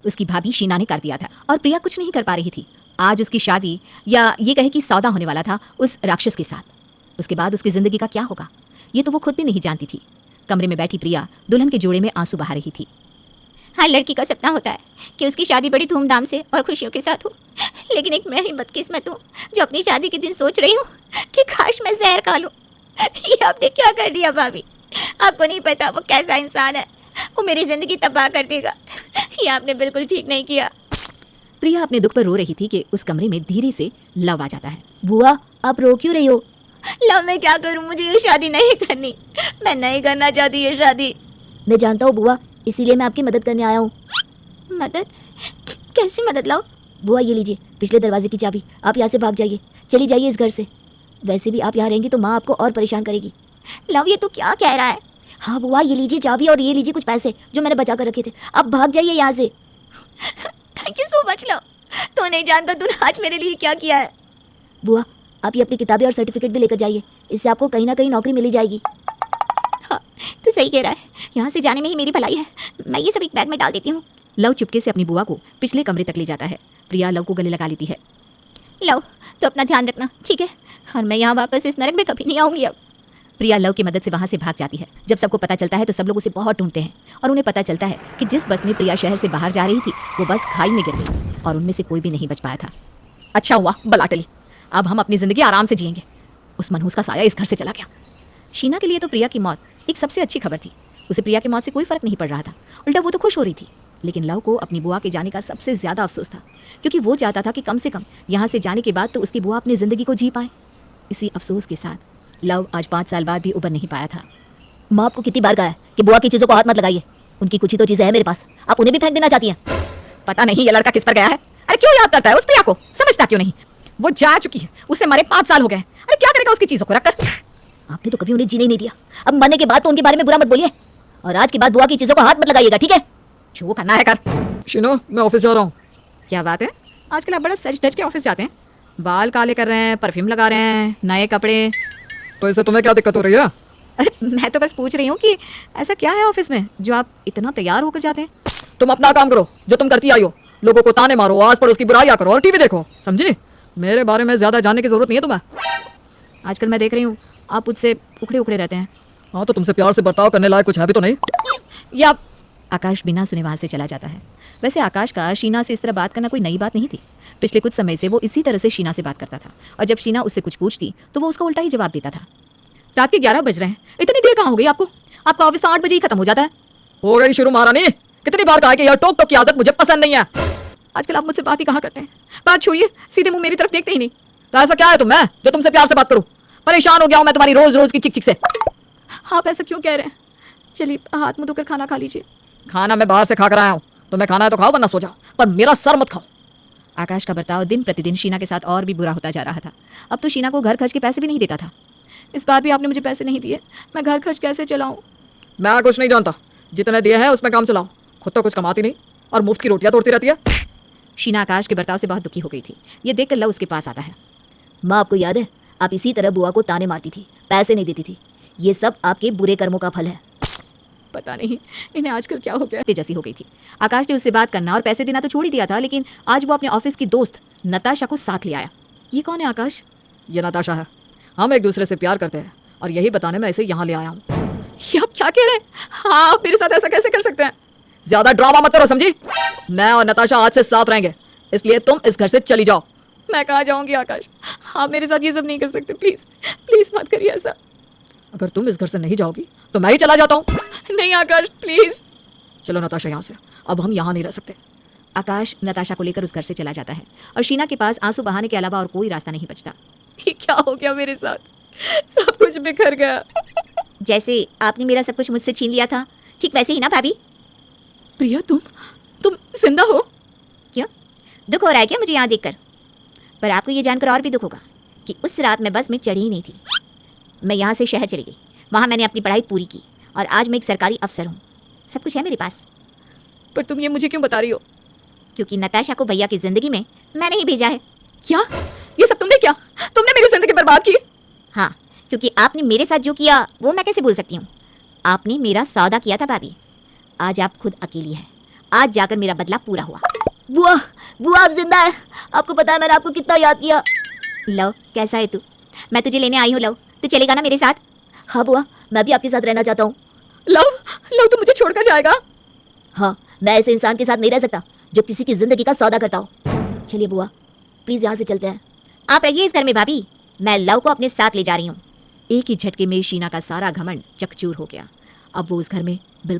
उसकी भाभी शीना ने कर दिया था और प्रिया कुछ नहीं कर पा रही थी। आज उसकी शादी या ये कहे कि सौदा होने वाला था उस राक्षस के साथ। उसके बाद उसकी जिंदगी का क्या होगा ये तो वो खुद भी नहीं जानती थी। कमरे में बैठी प्रिया दुल्हन के जोड़े में आंसू बहा रही थी। हर लड़की का सपना होता है कि उसकी शादी बड़ी धूमधाम से और खुशियों के साथ हो, लेकिन एक मैं ही बदकिस्मत हूँ जो अपनी शादी के दिन सोच रही हूँ कि काश मैं जहर खा लूँ। ये आपने क्या कर दिया भाभी? आपको नहीं पता वो कैसा इंसान है, वो मेरी जिंदगी तबाह कर देगा। ये आपने बिल्कुल ठीक नहीं किया। प्रिया अपने दुख पर रो रही थी कि उस कमरे में धीरे से लव आ जाता है। बुआ आप रो क्यों रही हो? लव मैं क्या करूँ, मुझे ये शादी नहीं करनी, मैं नहीं करना चाहती ये शादी। मैं जानता हूँ बुआ, इसीलिए मैं आपकी मदद करने आया हूँ। मदद? कैसी मदद लाओ? बुआ ये लीजिए पिछले दरवाजे की चाबी, आप यहाँ से भाग जाइए, चली जाइए इस घर से। वैसे भी आप यहाँ रहेंगी तो माँ आपको और परेशान करेगी। लव ये तो क्या कह रहा है? हाँ बुआ ये लीजिए चाबी और ये लीजिए कुछ पैसे जो मैंने बचा कर रखे थे, आप भाग जाइए यहाँ से। Thank you so much love, तो नहीं जानता तूने आज मेरे लिए क्या किया है। बुआ आप ये अपनी किताबें और सर्टिफिकेट भी लेकर जाइए, इससे आपको कहीं ना कहीं नौकरी मिली जाएगी। हाँ तू सही कह रहा है, यहाँ से जाने में ही मेरी भलाई है। मैं ये सब एक बैग में डाल देती हूँ। लव चुपके से अपनी बुआ को पिछले कमरे तक ले जाता है। प्रिया लव को गले लगा लेती है। लव तो अपना ध्यान रखना, ठीक है? और मैं यहाँ वापस इस नरक में कभी नहीं आऊँगी अब। प्रिया लव की मदद से वहाँ से भाग जाती है। जब सबको पता चलता है तो सब लोग उसे बहुत ढूंढते हैं और उन्हें पता चलता है कि जिस बस में प्रिया शहर से बाहर जा रही थी वो बस खाई में गिर गई और उनमें से कोई भी नहीं बच पाया था। अच्छा हुआ बला टली, अब हम अपनी जिंदगी आराम से जिएंगे। उस मनहूस का साया इस घर से चला गया। शीना के लिए तो प्रिया की मौत एक सबसे अच्छी खबर थी। उसे प्रिया की मौत से कोई फर्क नहीं पड़ रहा था, उल्टा वो तो खुश हो रही थी। लेकिन लव को अपनी बुआ के जाने का सबसे ज्यादा अफसोस था, क्योंकि वो चाहता था कि कम से कम यहाँ से जाने के बाद तो उसकी बुआ अपनी जिंदगी को जी पाए। इसी अफसोस के साथ लव आज 5 साल बाद भी उबर नहीं पाया था। माँ आपको कितनी बार कहा है कि बुआ की चीज़ों को हाथ मत लगाइए, उनकी कुछ ही तो चीज़ें हैं मेरे पास, आप उन्हें भी फेंक देना चाहती हैं। पता नहीं ये लड़का किस पर गया है। अरे क्यों याद करता है उस प्रिया को, समझता क्यों नहीं? वो जा चुकी है, उसे मरे 5 साल हो गए। अरे क्या करेगा उसकी चीजों को रखकर? आपने तो कभी उन्हें जीने ही नहीं दिया, अब मरने के बाद तो उनके बारे में बुरा मत बोलिए, और आज के बाद बुआ की चीज़ों को हाथ मत लगाइएगा, ठीक है? जो करना है कर। शीनो मैं ऑफिस जा रहा हूँ। क्या बात है, आजकल आप बड़ा सज धज के ऑफिस जाते हैं, बाल काले कर रहे हैं, परफ्यूम लगा रहे हैं, नए कपड़े। तो इससे तुम्हें क्या दिक्कत हो रही है? अरे मैं तो बस पूछ रही हूँ कि ऐसा क्या है ऑफिस में जो आप इतना तैयार होकर जाते हैं? तुम अपना काम करो जो तुम करती आई हो, लोगों को ताने मारो, आस पड़ोस की बुराइयां करो और टीवी देखो, समझी? मेरे बारे में ज्यादा जानने की जरूरत नहीं है तुम्हें। आजकल मैं देख रही हूँ आप मुझसे उखड़े उखड़े रहते हैं। हाँ तो तुमसे प्यार से बर्ताव करने लायक कुछ है भी तो नहीं? या आकाश बिना सुने वहां से चला जाता है। वैसे आकाश का शीना से इस तरह बात करना कोई नई बात नहीं थी। पिछले कुछ समय से वो इसी तरह से शीना से बात करता था, और जब शीना उससे कुछ पूछती तो वो उसका उल्टा ही जवाब देता था। रात के 11 बज रहे हैं, इतनी देर कहाँ हो गई आपको? आपका ऑफिस तो 8 बजे ही खत्म हो जाता है। हो गई शुरू महारानी, कितनी बार कहा कि यह टोक टोक की आदत मुझे पसंद नहीं है। आजकल आप मुझसे बात ही कहाँ करते हैं? बात छोड़िए, सीधे मुंह मेरी तरफ देखते ही नहीं। तो ऐसा क्या है तुम्हें जो तुमसे प्यार से बात करूं? परेशान हो गया हूं मैं तुम्हारी रोज रोज की चिक चिक से। आप ऐसा क्यों कह रहे हैं? चलिए हाथ मुंह धोकर खाना खा लीजिए। खाना मैं बाहर से खा कर आया हूँ, तुम्हें खाना है तो खाओ वरना सो जाओ, पर मेरा सर मत खाओ। आकाश का बर्ताव दिन प्रतिदिन शीना के साथ और भी बुरा होता जा रहा था। अब तो शीना को घर खर्च के पैसे भी नहीं देता था। इस बार भी आपने मुझे पैसे नहीं दिए, मैं घर खर्च कैसे चलाऊं? मैं कुछ नहीं जानता, जितने दिए हैं उसमें काम चलाओ, खुद तो कुछ कमाती नहीं और मुफ्त की रोटियां तोड़ती रहती है। शीना आकाश के बर्ताव से बहुत दुखी हो गई थी। ये देखकर लव उसके पास आता है। माँ आपको याद है आप इसी तरह बुआ को ताने मारती थी, पैसे नहीं देती थी, ये सब आपके बुरे कर्मों का फल है। पता नहीं इन्हें आजकल क्या हो गया। तेजसी हो गई थी। आकाश ने उससे बात करना और पैसे देना तो छोड़ ही दिया था, लेकिन आज वो अपने ऑफिस की दोस्त नताशा को साथ ले आया। ये कौन है आकाश? ये नताशा है, हम एक दूसरे से प्यार करते हैं और यही बताने मैं इसे यहाँ ले आया हूँ। ये आप क्या कह रहे हैं? हाँ आप मेरे साथ ऐसा कैसे कर सकते हैं? ज्यादा ड्रामा मत करो, समझी? मैं और नताशा आज से साथ रहेंगे, इसलिए तुम इस घर से चली जाओ। मैं कहाँ जाऊंगी आकाश, आप मेरे साथ ये सब नहीं कर सकते, प्लीज प्लीज मत करिए ऐसा। अगर तुम इस घर से नहीं जाओगी तो मैं ही चला जाता हूँ। नहीं आकाश प्लीज। चलो नताशा यहाँ से, अब हम यहाँ नहीं रह सकते। आकाश नताशा को लेकर उस घर से चला जाता है और शीना के पास आंसू बहाने के अलावा और कोई रास्ता नहीं बचता। ये क्या हो गया मेरे साथ, सब कुछ बिखर गया। जैसे आपने मेरा सब कुछ मुझसे छीन लिया था, ठीक वैसे ही ना भाभी? प्रिया तुम जिंदा हो? क्यों दुख हो रहा है क्या मुझे यहाँ देखकर? पर आपको ये जानकर और भी दुख होगा कि उस रात मैं बस में चढ़ी ही नहीं थी। मैं यहाँ से शहर चली गई, वहाँ मैंने अपनी पढ़ाई पूरी की और आज मैं एक सरकारी अफसर हूँ, सब कुछ है मेरे पास। पर तुम ये मुझे क्यों बता रही हो? क्योंकि नताशा को भैया की जिंदगी में मैंने ही भेजा है। क्या ये सब तुमने क्या? तुमने मेरी जिंदगी बर्बाद की? हाँ, क्योंकि आपने मेरे साथ जो किया वो मैं कैसे भूल सकती हूँ। आपने मेरा सौदा किया था भाभी, आज आप खुद अकेली हैं आज जाकर मेरा बदला पूरा हुआ। बुआ, बुआ आप जिंदा है। आपको पता है मैंने आपको कितना याद किया। लव, कैसा है तू? मैं तुझे लेने आई हूँ लव, तू चलेगा ना मेरे साथ? हाँ बुआ, मैं भी आपके साथ रहना चाहता हूँ। लव, लव तू मुझे छोड़कर जाएगा? हाँ, मैं ऐसे इंसान के साथ नहीं रह सकता जो किसी की जिंदगी का सौदा करता हो। चलिए बुआ, प्लीज यहाँ से चलते हैं। आप रहिए इस घर में भाभी, मैं लव को अपने साथ ले जा रही हूँ। एक ही झटके में शीना का सारा घमंड चकचूर हो गया। अब वो उस घर में बिल्कुल